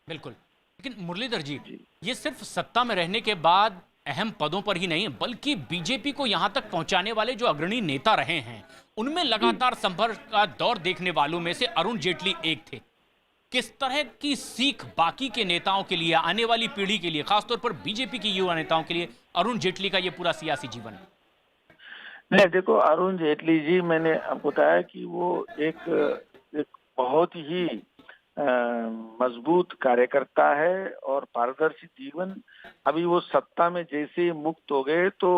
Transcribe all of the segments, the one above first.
बिल्कुल। लेकिन मुरलीधर जी, जी। ये सिर्फ सत्ता में रहने के बाद अहम पदों पर ही नहीं, बल्कि बीजेपी को यहाँ तक पहुँचाने वाले जो अग्रणी नेता रहे हैं, उनमें जी। लगातार संपर्क का दौर देखने वालों में से अरुण जेटली एक थे। किस तरह की सीख बाकी के नेताओं के लिए, आने वाली पीढ़ी के लिए, खासतौर पर बीजेपी की युवा नेताओं के लिए अरुण जेटली का ये पूरा सियासी जीवन है? नहीं, देखो, अरुण जेटली जी, मैंने आपको बताया कि वो एक एक बहुत ही मजबूत कार्यकर्ता है और पारदर्शी जीवन। अभी वो सत्ता में जैसे ही मुक्त हो गए तो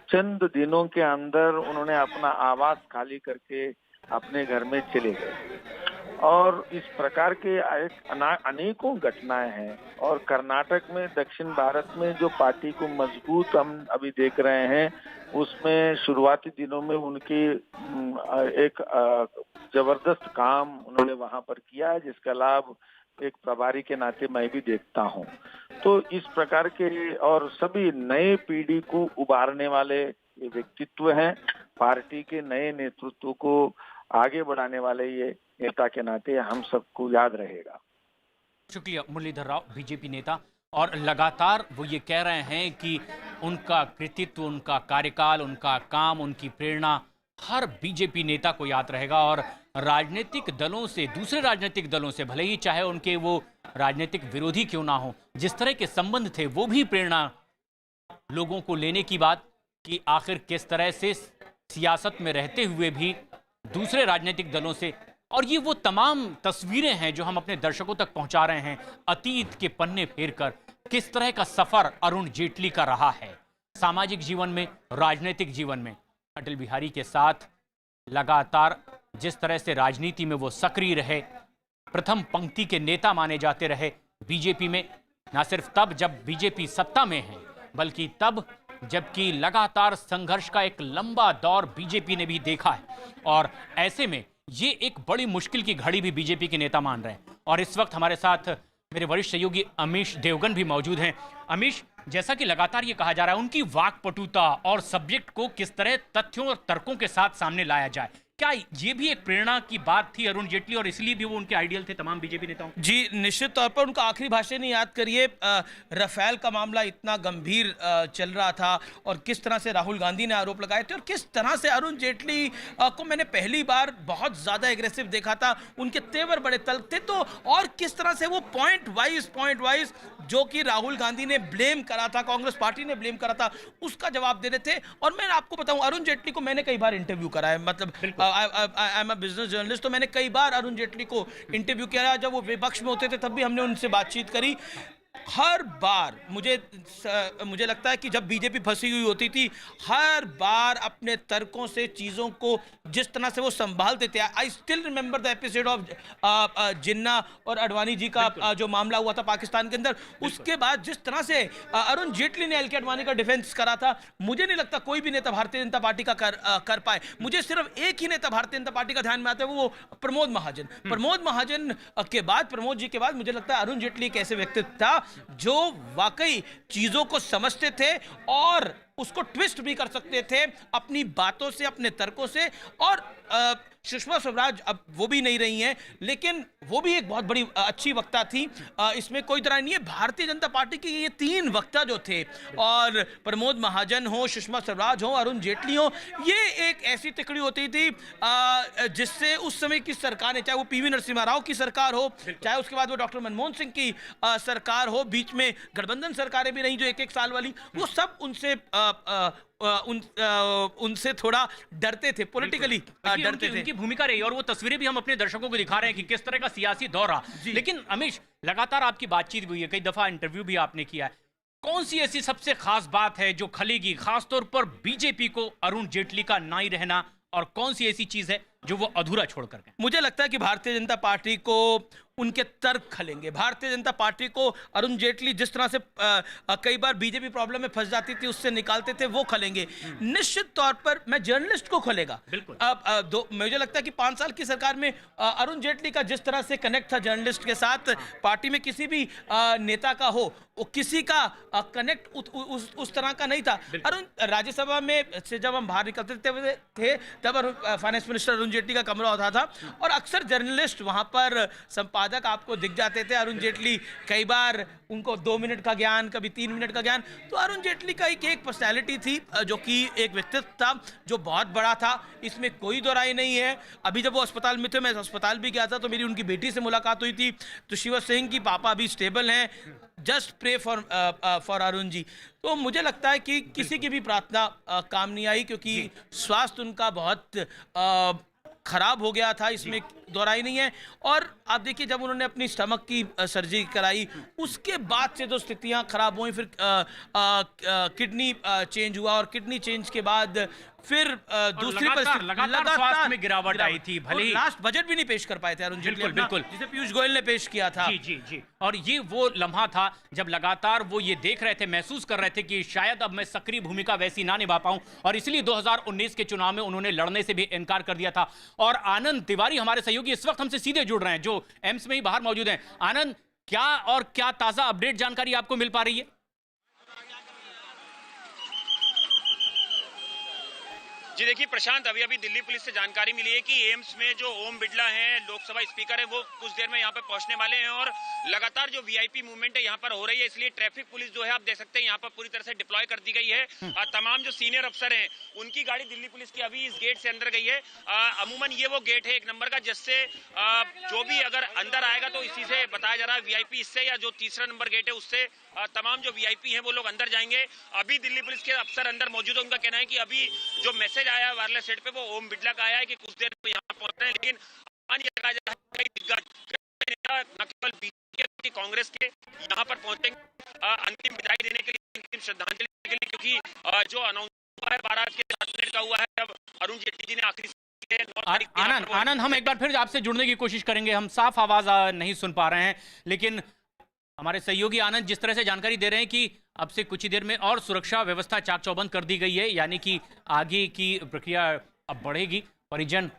चंद दिनों के अंदर उन्होंने अपना आवास खाली करके अपने घर में चले गए। और इस प्रकार के अनेकों घटनाएं हैं। और कर्नाटक में, दक्षिण भारत में जो पार्टी को मजबूत हम अभी देख रहे हैं, उसमें शुरुआती दिनों में उनकी एक जबरदस्त काम उन्होंने वहां पर किया है, जिसका लाभ एक प्रभारी के नाते मैं भी देखता हूं। तो इस प्रकार के और सभी नए पीढ़ी को उभारने वाले ये व्यक्तित्व हैं। पार्टी के नए नेतृत्व को आगे बढ़ाने वाले ये नेता के नाते हम सबको याद रहेगा। शुक्रिया मुरलीधर राव, बीजेपी नेता। और लगातार वो ये कह रहे हैं कि उनका कृतित्व, उनका कार्यकाल, उनका काम, उनकी प्रेरणा हर बीजेपी नेता को याद रहेगा। और राजनीतिक दलों से, दूसरे राजनीतिक दलों से, भले ही चाहे उनके वो राजनीतिक विरोधी क्यों ना हो, जिस तरह के संबंध थे, वो भी प्रेरणा लोगों को लेने की बात कि आखिर किस तरह से सियासत में रहते हुए भी दूसरे राजनीतिक दलों से। और ये वो तमाम तस्वीरें हैं जो हम अपने दर्शकों तक पहुंचा रहे हैं, अतीत के पन्ने फेरकर किस तरह का सफर अरुण जेटली का रहा है सामाजिक जीवन में, राजनीतिक जीवन में। अटल बिहारी के साथ लगातार जिस तरह से राजनीति में वो सक्रिय रहे, प्रथम पंक्ति के नेता माने जाते रहे बीजेपी में, ना सिर्फ तब जब बीजेपी सत्ता में है, बल्कि तब जबकि लगातार संघर्ष का एक लंबा दौर बीजेपी ने भी देखा है। और ऐसे में ये एक बड़ी मुश्किल की घड़ी भी बीजेपी के नेता मान रहे हैं। और इस वक्त हमारे साथ मेरे वरिष्ठ सहयोगी अमीश देवगन भी मौजूद हैं। अमीश, जैसा कि लगातार ये कहा जा रहा है, उनकी वाकपटुता और सब्जेक्ट को किस तरह तथ्यों और तर्कों के साथ सामने लाया जाए, क्या ये भी एक प्रेरणा की बात थी अरुण जेटली, और इसलिए भी वो उनके आइडियल थे तमाम बीजेपी नेताओं? जी, निश्चित तौर पर उनका आखिरी भाषण ही याद करिए। राफेल का मामला इतना गंभीर चल रहा था और किस तरह से राहुल गांधी ने आरोप लगाए थे और किस तरह से अरुण जेटली को मैंने पहली बार बहुत ज़्यादा एग्रेसिव देखा था। उनके तेवर बड़े तल्ख थे। तो और किस तरह से वो पॉइंट वाइज जो कि राहुल गांधी ने ब्लेम करा था, कांग्रेस पार्टी ने ब्लेम करा था, उसका जवाब दे रहे थे। और मैं आपको बताऊं, अरुण जेटली को मैंने कई बार इंटरव्यू करा है, मतलब I am a business journalist, तो मैंने कई बार अरुण जेटली को इंटरव्यू किया। जब वो विपक्ष में होते थे तब भी हमने उनसे बातचीत करी। हर बार मुझे लगता है कि जब बीजेपी फंसी हुई होती थी, हर बार अपने तर्कों से चीज़ों को जिस तरह से वो संभालते थे। I still remember the episode of Jinnah और अडवाणी जी का जो मामला हुआ था पाकिस्तान के अंदर। उसके बाद जिस तरह से अरुण जेटली ने एलके अडवाणी का डिफेंस करा था, मुझे नहीं लगता कोई भी नेता भारतीय जनता पार्टी का कर पाए। मुझे सिर्फ एक ही नेता भारतीय जनता पार्टी का ध्यान में आता है, वो प्रमोद महाजन। प्रमोद महाजन के बाद, प्रमोद जी के बाद मुझे लगता है अरुण जेटली एक ऐसे व्यक्तित्व था जो वाकई चीजों को समझते थे और उसको ट्विस्ट भी कर सकते थे अपनी बातों से, अपने तर्कों से। और सुषमा स्वराज अब वो भी नहीं रही हैं, लेकिन वो भी एक बहुत बड़ी अच्छी वक्ता थी, इसमें कोई तरह नहीं है। भारतीय जनता पार्टी के ये तीन वक्ता जो थे, और प्रमोद महाजन हो, सुषमा स्वराज हो, अरुण जेटली हो, ये एक ऐसी तिकड़ी होती थी जिससे उस समय की सरकार, चाहे वो पीवी नरसिम्हा राव की सरकार हो, चाहे उसके बाद वो डॉक्टर मनमोहन सिंह की सरकार हो, बीच में गठबंधन सरकारें भी रही जो एक साल वाली, वो सब उनसे उनसे थोड़ा डरते थे, पॉलिटिकली डरते थे। उनकी भूमिका रही, और वो तस्वीरें भी हम अपने दर्शकों को दिखा रहे हैं कि किस तरह का सियासी दौर रहा। लेकिन अमीश, लगातार आपकी बातचीत हुई है, कई दफा इंटरव्यू भी आपने किया है, कौन सी ऐसी सबसे खास बात है जो खलेगी खासतौर पर बीजेपी को अरुण जेटली का ना ही रहना, और कौन सी ऐसी चीज है जो वो अधूरा छोड़ कर गए? मुझे लगता है कि भारतीय जनता पार्टी को उनके तर्क खलेंगे। भारतीय जनता पार्टी को अरुण जेटली जिस तरह से कई बार बीजेपी प्रॉब्लम में फंस जाती थी, उससे निकालते थे, वो खलेंगे। निश्चित तौर पर मैं जर्नलिस्ट को खलेगा। बिल्कुल। अब मुझे लगता है कि 5 साल की सरकार में अरुण जेटली का जिस तरह से कनेक्ट था जर्नलिस्ट के साथ, पार्टी में किसी भी नेता का हो, वो किसी का कनेक्ट उस तरह का नहीं था। अरुण राज्यसभा में से जब हम बाहर निकलते थे तब फाइनेंस मिनिस्टर अरुण जेटली का कमरा होता था और अक्सर जर्नलिस्ट वहां पर संपादक वादक आपको दिख जाते थे। अरुण जेटली कई बार उनको 2 मिनट का ज्ञान, कभी 3 मिनट का ज्ञान। तो अरुण जेटली का एक पर्सनैलिटी थी, जो कि एक व्यक्तित्व था जो बहुत बड़ा था, इसमें कोई दो राय नहीं है। अभी जब वो अस्पताल में थे, मैं अस्पताल भी गया था, तो मेरी उनकी बेटी से मुलाकात हुई थी। तो शी वाज सेइंग कि पापा अभी स्टेबल हैं, just pray for Arun ji. तो मुझे लगता है कि किसी की भी प्रार्थना काम नहीं आई, क्योंकि स्वास्थ्य उनका बहुत खराब हो गया था, इसमें दोहराई नहीं है। और आप देखिए, जब उन्होंने अपनी स्टमक की सर्जरी कराई, उसके बाद से तो स्थितियां खराब हुई। फिर किडनी चेंज हुआ, और किडनी चेंज के बाद फिर दूसरी परिस्थिति, लगातार स्वास्थ्य में गिरावट आई थी। भले ही लास्ट बजट भी नहीं पेश कर पाए थे अरुण जेटली, बिल्कुल जिसे पीयूष गोयल ने पेश किया था। जी जी जी। और ये वो लम्हा था जब लगातार वो ये देख रहे थे, महसूस कर रहे थे कि शायद अब मैं सक्रिय भूमिका वैसी ना निभा पाऊं, और इसलिए 2019 के चुनाव में उन्होंने लड़ने से भी इनकार कर दिया था। और आनंद तिवारी हमारे सहयोगी इस वक्त हमसे सीधे जुड़ रहे हैं, जो एम्स में ही बाहर मौजूद हैं। आनंद, क्या ताजा अपडेट जानकारी आपको मिल पा रही है? जी देखिए प्रशांत, अभी दिल्ली पुलिस से जानकारी मिली है कि एम्स में जो ओम बिड़ला हैं, लोकसभा स्पीकर हैं, वो कुछ देर में यहाँ पे पहुंचने वाले हैं। और लगातार जो वीआईपी मूवमेंट है यहाँ पर हो रही है, इसलिए ट्रैफिक पुलिस जो है आप देख सकते हैं यहाँ पर पूरी तरह से डिप्लॉय कर दी गई है। तमाम जो सीनियर अफसर हैं उनकी गाड़ी दिल्ली पुलिस की अभी इस गेट से अंदर गई है। अमूमन ये वो गेट है 1 नंबर का, जिससे जो भी अगर अंदर आएगा तो इसी से बताया जा रहा है वीआईपी, इससे या जो तीसरा नंबर गेट है उससे तमाम जो वीआईपी हैं वो लोग अंदर जाएंगे। अभी दिल्ली पुलिस के अफसर अंदर मौजूद है। उनका कहना है कि अभी जो मैसेज आया है वायरलेस सेट पे, वो ओम बिड़ला का आया है कि कुछ देर में यहाँ पहुंच रहे हैं। लेकिन न केवल बीजेपी, कांग्रेस के यहाँ पर पहुंचेंगे अंतिम विदाई देने के लिए, अंतिम श्रद्धांजलि के लिए, क्योंकि जो अनाउंस हुआ है 12:07 का हुआ है, अब अरुण जेटली जी ने आखिरी आनंद, हम एक बार फिर आपसे जुड़ने की कोशिश करेंगे। हम साफ आवाज नहीं सुन पा रहे हैं, लेकिन हमारे सहयोगी आनंद जिस तरह से जानकारी दे रहे हैं कि अब से कुछ ही देर में और सुरक्षा व्यवस्था चाक चौबंद कर दी गई है, यानी कि आगे की प्रक्रिया अब बढ़ेगी। परिजन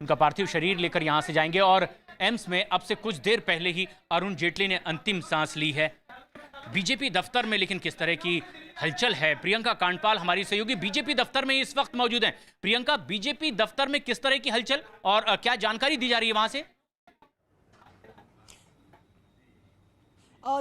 उनका पार्थिव शरीर लेकर यहां से जाएंगे, और एम्स में अब से कुछ देर पहले ही अरुण जेटली ने अंतिम सांस ली है। बीजेपी दफ्तर में लेकिन किस तरह की हलचल है? प्रियंका कांडपाल हमारी सहयोगी बीजेपी दफ्तर में इस वक्त मौजूद हैं। प्रियंका, बीजेपी दफ्तर में किस तरह की हलचल और क्या जानकारी दी जा रही है वहां से?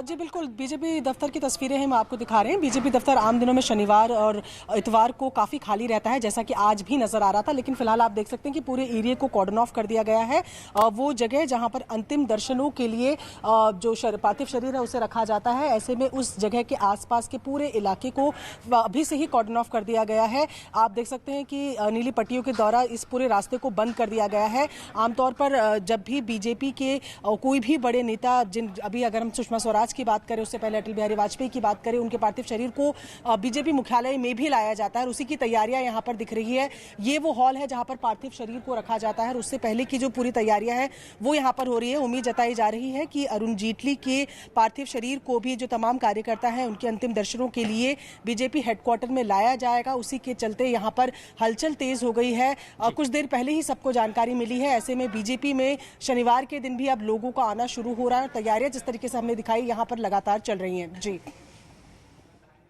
जी बिल्कुल, बीजेपी दफ्तर की तस्वीरें हम आपको दिखा रहे हैं। बीजेपी दफ्तर आम दिनों में शनिवार और इतवार को काफ़ी खाली रहता है, जैसा कि आज भी नजर आ रहा था। लेकिन फिलहाल आप देख सकते हैं कि पूरे एरिया को कॉर्डन ऑफ कर दिया गया है। वो जगह जहां पर अंतिम दर्शनों के लिए जो पार्थिव शरीर है उसे रखा जाता है, ऐसे में उस जगह के आसपास के पूरे इलाके को अभी से ही कॉर्डन ऑफ कर दिया गया है। आप देख सकते हैं कि नीली पट्टियों के द्वारा इस पूरे रास्ते को बंद कर दिया गया है। आमतौर पर जब भी बीजेपी के कोई भी बड़े नेता, अभी अगर हम सुषमा स्वराज की बात करें, उससे पहले अटल बिहारी वाजपेयी की बात करें, उनके पार्थिव शरीर को बीजेपी मुख्यालय में भी लाया जाता है, और उसी की तैयारियां यहां पर दिख रही है। ये वो हॉल है जहां पर पार्थिव शरीर को रखा जाता है, और उससे पहले की जो पूरी तैयारियां हैं वो यहां पर हो रही है। उम्मीद जताई जा रही है कि अरुण जेटली के पार्थिव शरीर को भी जो तमाम कार्यकर्ता हैं उनके अंतिम दर्शनों के लिए बीजेपी हेडक्वार्टर में लाया जाएगा। उसी के चलते यहां पर हलचल तेज हो गई है। कुछ देर पहले ही सबको जानकारी मिली है। ऐसे में बीजेपी में शनिवार के दिन भी अब लोगों का आना शुरू हो रहा है। तैयारियां जिस तरीके से हमने दिखाई यहां पर लगातार चल रही हैं। जी,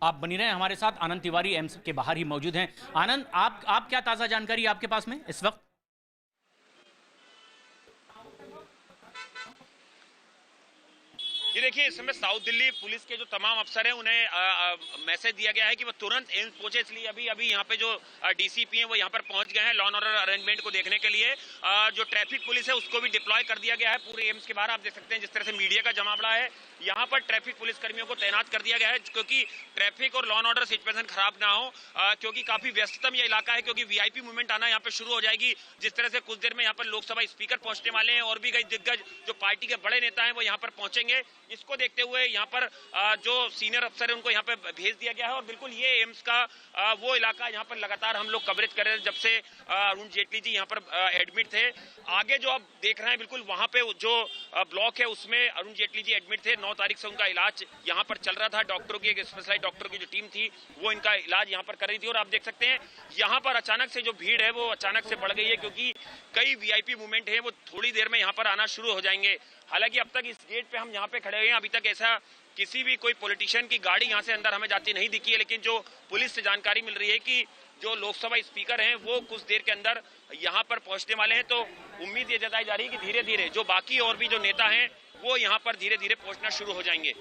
आप बनी रहे हमारे साथ। आनंद तिवारी एम्स के बाहर ही मौजूद हैं। आनंद, आप क्या ताजा जानकारी आपके पास में इस वक्त? ये देखिए, इस समय साउथ दिल्ली पुलिस के जो तमाम अफसर हैं उन्हें मैसेज दिया गया है कि वो तुरंत एम्स पहुंचे, इसलिए अभी यहाँ पे जो डीसीपी हैं वो यहाँ पर पहुंच गए हैं लॉ एंड ऑर्डर अरेंजमेंट को देखने के लिए। जो ट्रैफिक पुलिस है उसको भी डिप्लॉय कर दिया गया है पूरे एम्स के बाहर। आप देख सकते हैं जिस तरह से मीडिया का जमावड़ा है, यहाँ पर ट्रैफिक पुलिस कर्मियों को तैनात कर दिया गया है, क्योंकि ट्रैफिक और लॉ एंड ऑर्डर सिचुएशन खराब ना हो, क्योंकि काफी व्यस्ततम ये इलाका है, क्योंकि वीआईपी मूवमेंट आना यहाँ पे शुरू हो जाएगी। जिस तरह से कुछ देर में यहाँ पर लोकसभा स्पीकर पहुंचने वाले हैं, और भी कई दिग्गज जो पार्टी के बड़े नेता हैं वो यहाँ पर पहुंचेंगे। इसको देखते हुए यहाँ पर जो सीनियर अफसर है उनको यहाँ पे भेज दिया गया है। और बिल्कुल ये एम्स का वो इलाका, यहाँ पर लगातार हम लोग कवरेज कर रहे हैं जब से अरुण जेटली जी यहाँ पर एडमिट थे। आगे जो आप देख रहे हैं बिल्कुल वहां पे जो ब्लॉक है उसमें अरुण जेटली जी एडमिट थे। 9 तारीख से उनका इलाज यहाँ पर चल रहा था। डॉक्टरों की, एक स्पेशलाइज्ड डॉक्टर की जो टीम थी वो इनका इलाज यहाँ पर कर रही थी। और आप देख सकते हैं यहाँ पर अचानक से जो भीड़ है वो अचानक से बढ़ गई है, क्योंकि कई वीआईपी मूवमेंट है वो थोड़ी देर में यहाँ पर आना शुरू हो जाएंगे। हालांकि अब तक इस गेट पे हम यहाँ पे खड़े हुए हैं, अभी तक ऐसा किसी भी कोई पॉलिटिशियन की गाड़ी यहाँ से अंदर हमें जाती नहीं दिखी है। लेकिन जो पुलिस से जानकारी मिल रही है कि जो लोकसभा स्पीकर हैं वो कुछ देर के अंदर यहाँ पर पहुंचने वाले हैं। तो उम्मीद ये जताई जा रही है कि धीरे धीरे जो बाकी और भी जो नेता हैं वो यहाँ पर धीरे धीरे पहुंचना शुरू हो जाएंगे।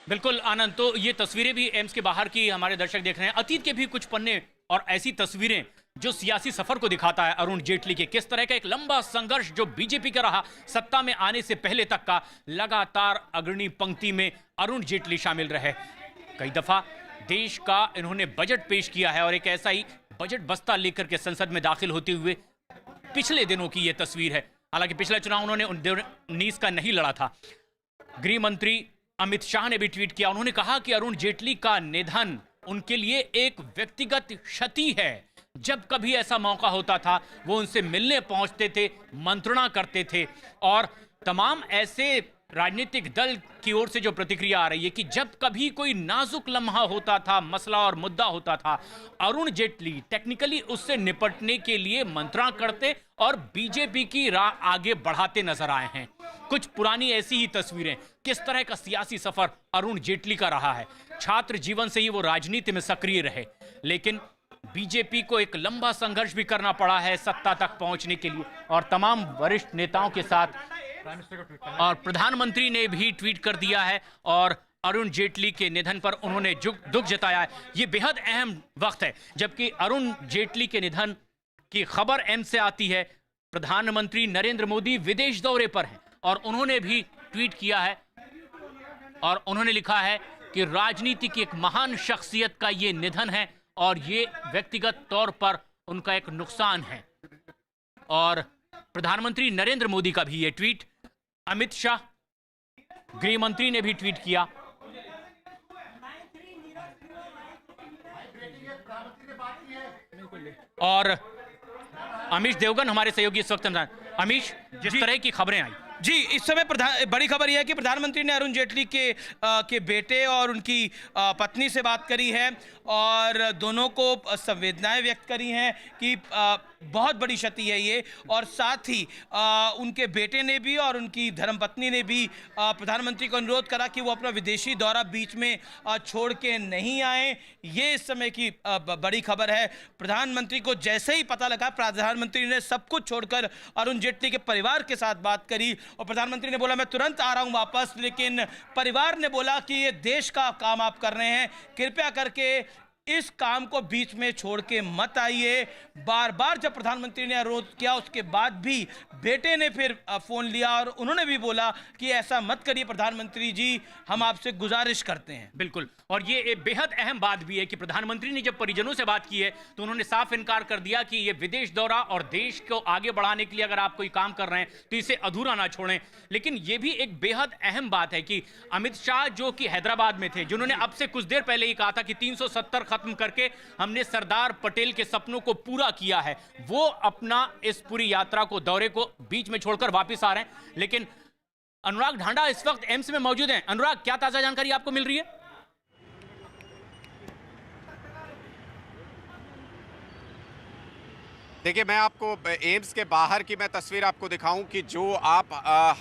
बिल्कुल आनंद, तो ये तस्वीरें भी एम्स के बाहर की हमारे दर्शक देख रहे हैं। अतीत के भी कुछ पन्ने और ऐसी तस्वीरें जो सियासी सफर को दिखाता है अरुण जेटली के, किस तरह का एक लंबा संघर्ष जो बीजेपी का रहा सत्ता में आने से पहले तक का, लगातार अग्रणी पंक्ति में अरुण जेटली शामिल रहे। कई दफा देश का इन्होंने बजट पेश किया है और एक ऐसा ही बजट बस्ता लेकर के संसद में दाखिल होते हुए पिछले दिनों की यह तस्वीर है। हालांकि पिछला चुनाव उन्होंने 19 का नहीं लड़ा था। गृह मंत्री अमित शाह ने भी ट्वीट किया। उन्होंने कहा कि अरुण जेटली का निधन उनके लिए एक व्यक्तिगत क्षति है। जब कभी ऐसा मौका होता था वो उनसे मिलने पहुंचते थे, मंत्रणा करते थे। और तमाम ऐसे राजनीतिक दल की ओर से जो प्रतिक्रिया आ रही है कि जब कभी कोई नाजुक लम्हा होता था, मसला और मुद्दा होता था, अरुण जेटली टेक्निकली उससे निपटने के लिए मंत्रणा करते और बीजेपी की राह आगे बढ़ाते नजर आए हैं। कुछ पुरानी ऐसी ही तस्वीरें, किस तरह का सियासी सफर अरुण जेटली का रहा है। छात्र जीवन से ही वो राजनीति में सक्रिय रहे, लेकिन बीजेपी को एक लंबा संघर्ष भी करना पड़ा है सत्ता तक पहुंचने के लिए। और तमाम वरिष्ठ नेताओं के साथ और प्रधानमंत्री ने भी ट्वीट कर दिया है और अरुण जेटली के निधन पर उन्होंने दुख जताया है। ये बेहद अहम वक्त है जबकि अरुण जेटली के निधन की खबर एम्स से आती है। प्रधानमंत्री नरेंद्र मोदी विदेश दौरे पर हैं और उन्होंने भी ट्वीट किया है और उन्होंने लिखा है कि राजनीति की एक महान शख्सियत का ये निधन है और ये व्यक्तिगत तौर पर उनका एक नुकसान है। और प्रधानमंत्री नरेंद्र मोदी का भी ये ट्वीट, अमित शाह गृह मंत्री ने भी ट्वीट किया। और अमीश देवगन हमारे सहयोगी इस वक्त, अमीश जिस तरह की खबरें आई जी, इस समय बड़ी खबर यह है कि प्रधानमंत्री ने अरुण जेटली के बेटे और उनकी पत्नी से बात करी है और दोनों को संवेदनाएं व्यक्त करी हैं कि बहुत बड़ी क्षति है ये। और साथ ही उनके बेटे ने भी और उनकी धर्मपत्नी ने भी प्रधानमंत्री को अनुरोध करा कि वो अपना विदेशी दौरा बीच में छोड़ के नहीं आए। ये इस समय की बड़ी खबर है। प्रधानमंत्री को जैसे ही पता लगा, प्रधानमंत्री ने सब कुछ छोड़कर अरुण जेटली के परिवार के साथ बात करी और प्रधानमंत्री ने बोला मैं तुरंत आ रहा हूं वापस, लेकिन परिवार ने बोला कि ये देश का काम आप कर रहे हैं, कृपया करके इस काम को बीच में छोड़ के मत आइए। बार बार जब प्रधानमंत्री ने अनुरोध किया उसके बाद भी बेटे ने फिर फोन लिया और उन्होंने भी बोला कि ऐसा मत करिए प्रधानमंत्री जी, हम आपसे गुजारिश करते हैं। बिल्कुल, और ये एक बेहद अहम बात भी है कि प्रधानमंत्री ने जब परिजनों से बात की है तो उन्होंने साफ इनकार कर दिया कि ये विदेश दौरा और देश को आगे बढ़ाने के लिए अगर आप कोई काम कर रहे हैं तो इसे अधूरा ना छोड़ें। लेकिन ये भी एक बेहद अहम बात है कि अमित शाह जो कि हैदराबाद में थे, जिन्होंने अब से कुछ देर पहले ही कहा था कि 370 खत्म करके हमने सरदार पटेल के सपनों को पूरा किया है, वो अपना इस पूरी यात्रा को, दौरे को बीच में छोड़कर वापस आ रहे हैं। लेकिन अनुराग ढांडा इस वक्त एम्स में मौजूद हैं। अनुराग, क्या ताजा जानकारी आपको मिल रही है? देखिए, मैं आपको एम्स के बाहर की मैं तस्वीर आपको दिखाऊं कि जो आप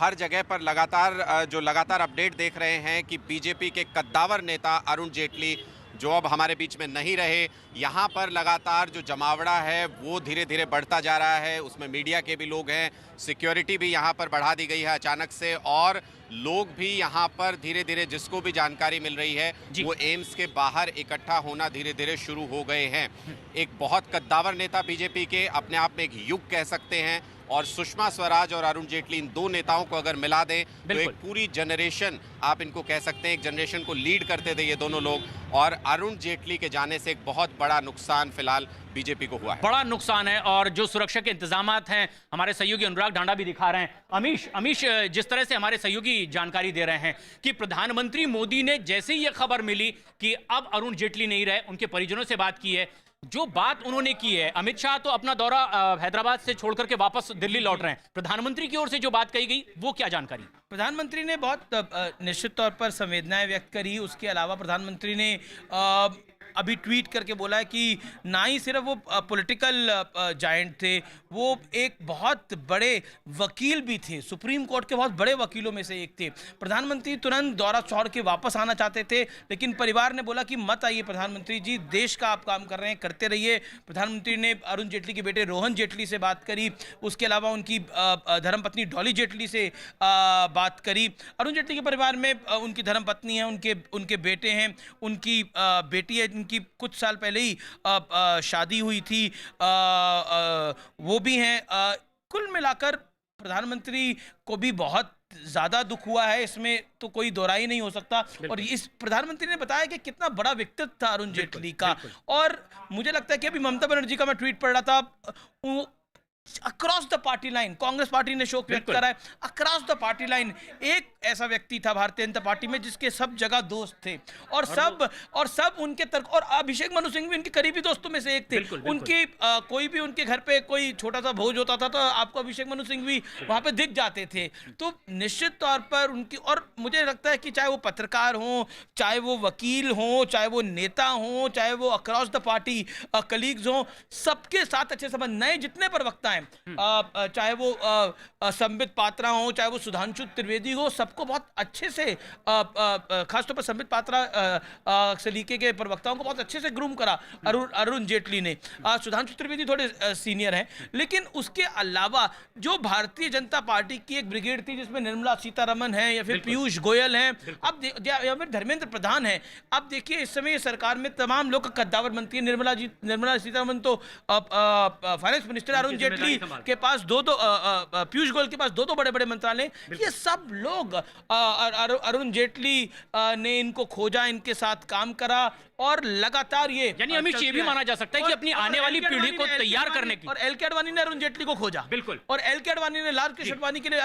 हर जगह पर लगातार अपडेट देख रहे हैं कि बीजेपी के कद्दावर नेता अरुण जेटली जो अब हमारे बीच में नहीं रहे, यहाँ पर लगातार जो जमावड़ा है वो धीरे धीरे बढ़ता जा रहा है। उसमें मीडिया के भी लोग हैं, सिक्योरिटी भी यहाँ पर बढ़ा दी गई है अचानक से, और लोग भी यहाँ पर धीरे धीरे, जिसको भी जानकारी मिल रही है, वो एम्स के बाहर इकट्ठा होना धीरे धीरे शुरू हो गए हैं। एक बहुत कद्दावर नेता बीजेपी के, अपने आप में एक युग कह सकते हैं, और सुषमा स्वराज और अरुण जेटली, इन दो नेताओं को अगर मिला दें तो एक पूरी जनरेशन, आप इनको कह सकते हैं, एक जनरेशन को लीड करते थे ये दोनों लोग। और अरुण जेटली के जाने से एक बहुत बड़ा नुकसान फिलहाल बीजेपी को हुआ है, बड़ा नुकसान है। और जो सुरक्षा के इंतजामात हैं, हमारे सहयोगी अनुराग ढांडा भी दिखा रहे हैं। अमीश, जिस तरह से हमारे सहयोगी जानकारी दे रहे हैं कि प्रधानमंत्री मोदी ने जैसे ही यह खबर मिली कि अब अरुण जेटली नहीं रहे, उनके परिजनों से बात की है, जो बात उन्होंने की है, अमित शाह तो अपना दौरा हैदराबाद से छोड़ करके वापस दिल्ली लौट रहे हैं, प्रधानमंत्री की ओर से जो बात कही गई वो क्या जानकारी? प्रधानमंत्री ने बहुत निश्चित तौर पर संवेदनाएं व्यक्त करी। उसके अलावा प्रधानमंत्री ने अभी ट्वीट करके बोला है कि ना ही सिर्फ वो पॉलिटिकल जायंट थे, वो एक बहुत बड़े वकील भी थे, सुप्रीम कोर्ट के बहुत बड़े वकीलों में से एक थे। प्रधानमंत्री तुरंत दौरा छोड़ के वापस आना चाहते थे, लेकिन परिवार ने बोला कि मत आइए प्रधानमंत्री जी, देश का आप काम कर रहे हैं, करते रहिए। प्रधानमंत्री ने अरुण जेटली के बेटे रोहन जेटली से बात करी, उसके अलावा उनकी धर्मपत्नी डॉली जेटली से बात करी। अरुण जेटली के परिवार में उनकी धर्मपत्नी है, उनके बेटे हैं, उनकी बेटी है जिनकी कुछ साल पहले ही शादी हुई थी, वो भी हैं। कुल मिलाकर प्रधानमंत्री को भी बहुत ज्यादा दुख हुआ है, इसमें तो कोई दोहराई नहीं हो सकता। और इस प्रधानमंत्री ने बताया कि कितना बड़ा व्यक्तित्व था अरुण जेटली का। और मुझे लगता है कि अभी ममता बनर्जी का मैं ट्वीट पढ़ रहा था, across the party line Congress party ने शोक व्यक्त करा है। अक्रॉस द पार्टी लाइन एक ऐसा व्यक्ति था भारतीय जनता पार्टी में जिसके सब जगह दोस्त थे, और सब उनके तर्क, और अभिषेक मनु सिंह भी उनके करीबी दोस्तों में से एक थे। उनकी कोई भी उनके घर पे कोई छोटा सा भोज होता था तो आपको अभिषेक मनु सिंह भी वहां पे दिख जाते थे। तो निश्चित तौर पर उनकी, और मुझे लगता है कि चाहे वो पत्रकार हो, चाहे वो वकील हो, चाहे वो नेता हो, चाहे वो अक्रॉस द पार्टी कलीग्स हो, सबके साथ अच्छे संबंध, नए जितने प्रवक्ता हैं, चाहे वो संबित पात्रा हो, चाहे वो सुधांशु त्रिवेदी हो, सबको बहुत अच्छे से, खासतौर पर संबित पात्रा सलीके के प्रवक्ताओं को बहुत अच्छे से ग्रूम करा अरुण जेटली ने। सुधांशु त्रिवेदी थोड़े सीनियर हैं, लेकिन उसके अलावा जो भारतीय जनता पार्टी की एक ब्रिगेड थी जिसमें निर्मला सीतारमण है, या फिर पीयूष गोयल हैं, अब या फिर धर्मेंद्र प्रधान है। अब देखिए इस समय सरकार में तमाम लोग कद्दावर बनती है। निर्मला सीतारमण तो फाइनेंस मिनिस्टर, अरुण जेटली के पास दो पीयूष गोयल के पास दो बड़े बड़े मंत्रालय। ये सब लोग अरुण जेटली ने इनको खोजा, इनके साथ काम करा, और लगातार यानी अमित, ये भी माना जा सकता है कि अपनी आने वाली पीढ़ी को तैयार करने की। और एल.के. आडवाणी ने अरुण जेटली को खोजा, बिल्कुल, और एल.के. आडवाणी ने लाल कृष्ण आडवाणी के लिए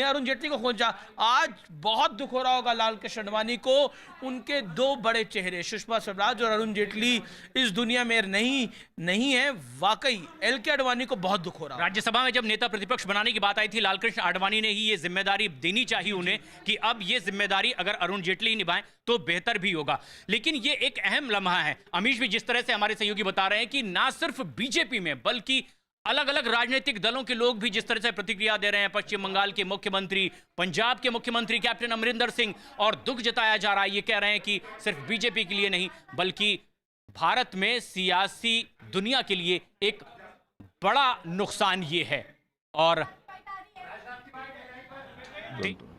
अरुण जेटली को खोजा। आज बहुत दुख हो रहा होगा लाल कृष्ण आडवाणी को, उनके दो बड़े चेहरे सुषमा स्वराज और अरुण जेटली इस दुनिया में नहीं है। वाकई एल.के. आडवाणी को बहुत दुख हो रहा है। राज्यसभा में जब नेता प्रतिपक्ष बनाने की बात आई थी, लालकृष्ण आडवाणी ने ही ये जिम्मेदारी देनी चाहिए उन्हें कि अब ये जिम्मेदारी अगर अरुण जेटली निभाएं तो बेहतर भी होगा। लेकिन ये एक अहम लम्हा है। अमीश भी जिस तरह से हमारे सहयोगी बता रहे हैं कि ना सिर्फ बीजेपी में बल्कि अलग अलग राजनीतिक दलों के लोग भी जिस तरह से प्रतिक्रिया दे रहे हैं, पश्चिम बंगाल के मुख्यमंत्री, पंजाब के मुख्यमंत्री कैप्टन अमरिंदर सिंह, और दुख जताया जा रहा है, ये कह रहे हैं कि सिर्फ बीजेपी के लिए नहीं बल्कि भारत में सियासी दुनिया के लिए एक बड़ा नुकसान ये है। और